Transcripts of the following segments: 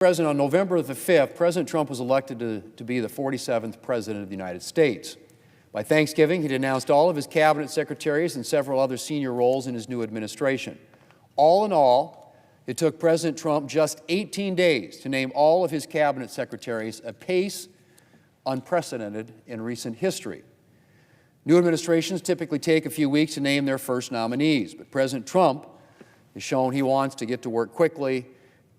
President, on November the 5th, President Trump was elected to be the 47th President of the United States. By Thanksgiving, he'd announced all of his cabinet secretaries and several other senior roles in his new administration. All in all, it took President Trump just 18 days to name all of his cabinet secretaries, a pace unprecedented in recent history. New administrations typically take a few weeks to name their first nominees, but President Trump has shown he wants to get to work quickly,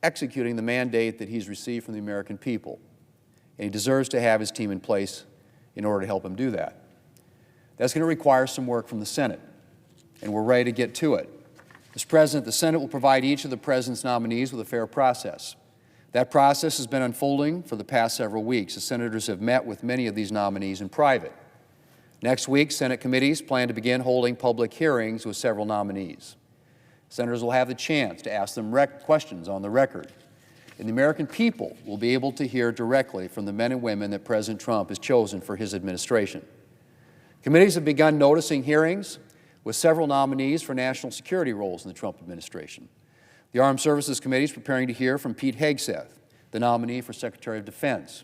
executing the mandate that he's received from the American people. And he deserves to have his team in place in order to help him do that. That's going to require some work from the Senate, and we're ready to get to it. Mr. President, the Senate will provide each of the President's nominees with a fair process. That process has been unfolding for the past several weeks. The senators have met with many of these nominees in private. Next week, Senate committees plan to begin holding public hearings with several nominees. Senators will have the chance to ask them questions on the record, and the American people will be able to hear directly from the men and women that President Trump has chosen for his administration. Committees have begun noticing hearings with several nominees for national security roles in the Trump administration. The Armed Services Committee is preparing to hear from Pete Hegseth, the nominee for Secretary of Defense.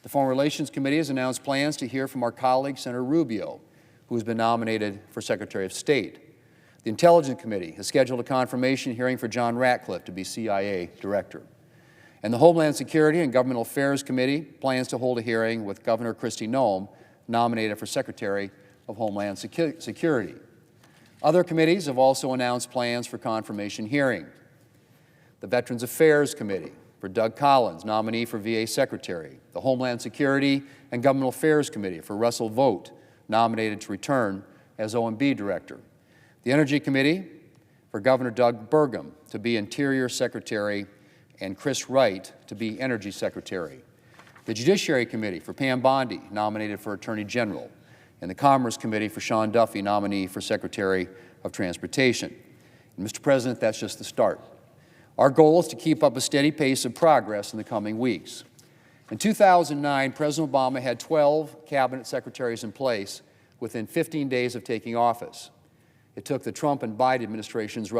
The Foreign Relations Committee has announced plans to hear from our colleague, Senator Rubio, who has been nominated for Secretary of State. The Intelligence Committee has scheduled a confirmation hearing for John Ratcliffe to be CIA Director. And the Homeland Security and Governmental Affairs Committee plans to hold a hearing with Governor Kristi Noem, nominated for Secretary of Homeland Security. Other committees have also announced plans for confirmation hearing. The Veterans Affairs Committee for Doug Collins, nominee for VA Secretary. The Homeland Security and Governmental Affairs Committee for Russell Vought, nominated to return as OMB Director. The Energy Committee for Governor Doug Burgum to be Interior Secretary and Chris Wright to be Energy Secretary. The Judiciary Committee for Pam Bondi, nominated for Attorney General. And the Commerce Committee for Sean Duffy, nominee for Secretary of Transportation. And Mr. President, that's just the start. Our goal is to keep up a steady pace of progress in the coming weeks. In 2009, President Obama had 12 cabinet secretaries in place within 15 days of taking office. It took the Trump and Biden administrations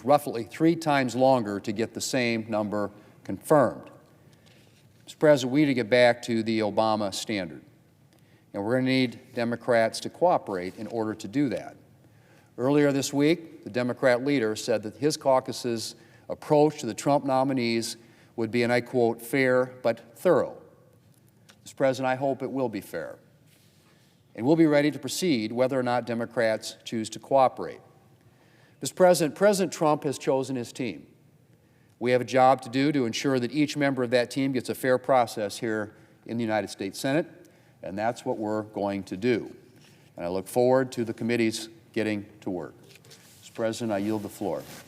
roughly 3 times longer to get the same number confirmed. Mr. President, we need to get back to the Obama standard, and we're going to need Democrats to cooperate in order to do that. Earlier this week, the Democrat leader said that his caucus's approach to the Trump nominees would be, and I quote, fair but thorough. Mr. President, I hope it will be fair. And we'll be ready to proceed whether or not Democrats choose to cooperate. Mr. President, President Trump has chosen his team. We have a job to do to ensure that each member of that team gets a fair process here in the United States Senate, and that's what we're going to do. And I look forward to the committees getting to work. Mr. President, I yield the floor.